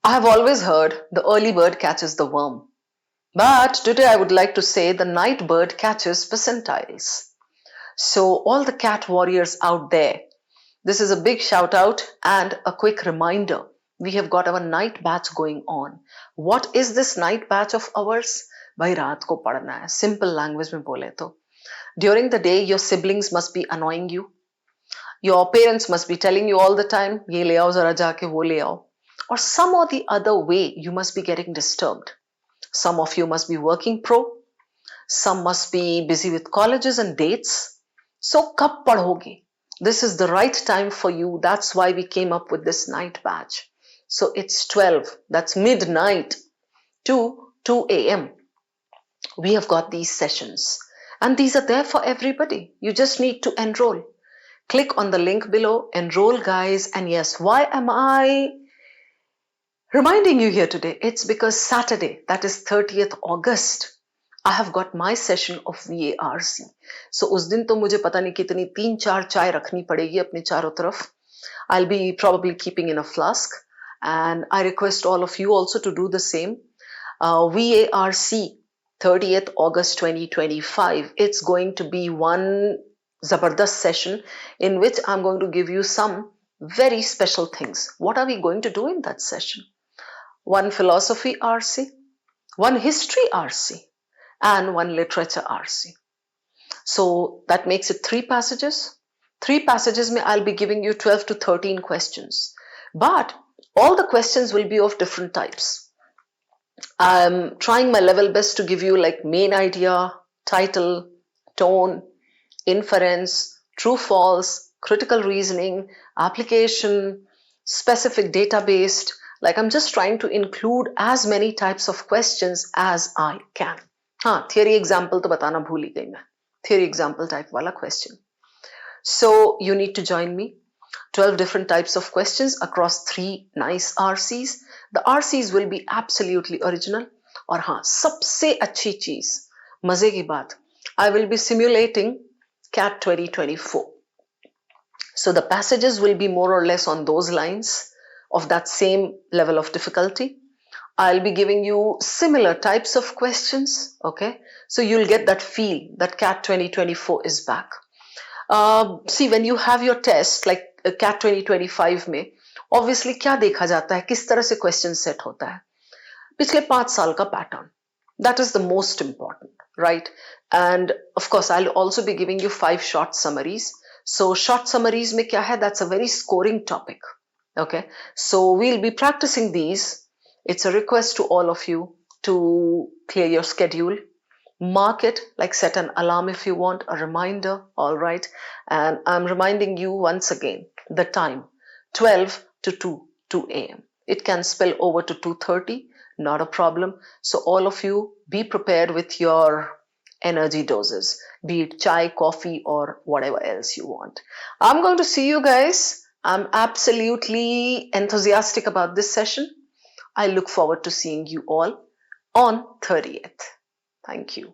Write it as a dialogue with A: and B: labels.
A: I have always heard the early bird catches the worm. But today I would like to say the night bird catches percentiles. So, all the cat warriors out there, this is a big shout out and a quick reminder. We have got our night batch going on. What is this night batch of ours? भाई रात को पढ़ना है. Simple language में बोले तो. During the day, your siblings must be annoying you. Your parents must be telling you all the time, ये ले आओ जरा जाके वो ले आओ. Or some or the other way, you must be getting disturbed. Some of you must be working pro. Some must be busy with colleges and dates. So, kab padhoge? This is the right time for you. That's why we came up with this night batch. So, it's 12, that's midnight to 2 a.m. We have got these sessions. And these are there for everybody. You just need to enroll. Click on the link below, enroll, guys. And yes, why am I reminding you here today? It's because Saturday, that is 30th August, I have got my session of VARC. So उस दिन तो मुझे पता नहीं कितनी 3-4 चाय रखनी पड़ेगी अपने चारों तरफ. I'll be probably keeping in a flask, and I request all of you also to do the same. VARC 30th August 2025. It's going to be one Zabardast session in which I'm going to give you some very special things. What are we going to do in that session? One philosophy RC, one history RC, and one literature RC. So that makes it 3 passages. 3 passages mein I'll be giving you 12 to 13 questions. But all the questions will be of different types. I'm trying my level best to give you like main idea, title, tone, inference, true false, critical reasoning, application, specific data-based. Like I'm just trying to include as many types of questions as I can. हाँ, theory example तो बताना भूल ही गई मैं. Theory example type वाला question. So you need to join me. 12 different types of questions across 3 nice RCs. The RCs will be absolutely original. और हाँ, सबसे अच्छी चीज, मजे की बात, I will be simulating CAT 2024. So the passages will be more or less on those lines of that same level of difficulty. I'll be giving you similar types of questions, okay? So you'll get that feel that CAT 2024 is back. See, when you have your test, like CAT 2025 में, obviously क्या देखा जाता है, किस तरह से question set होता है? पिछले 5 साल का pattern. That is the most important, right? And of course, I'll also be giving you 5 short summaries. So short summaries में क्या है? That's a very scoring topic, okay? So we'll be practicing these. It's a request to all of you to clear your schedule. Mark it, like set an alarm if you want, a reminder, all right? And I'm reminding you once again, the time, 12 to 2 a.m. It can spill over to 2:30, not a problem. So all of you be prepared with your energy doses, be it chai, coffee, or whatever else you want. I'm going to see you guys. I'm absolutely enthusiastic about this session. I look forward to seeing you all on 30th. Thank you.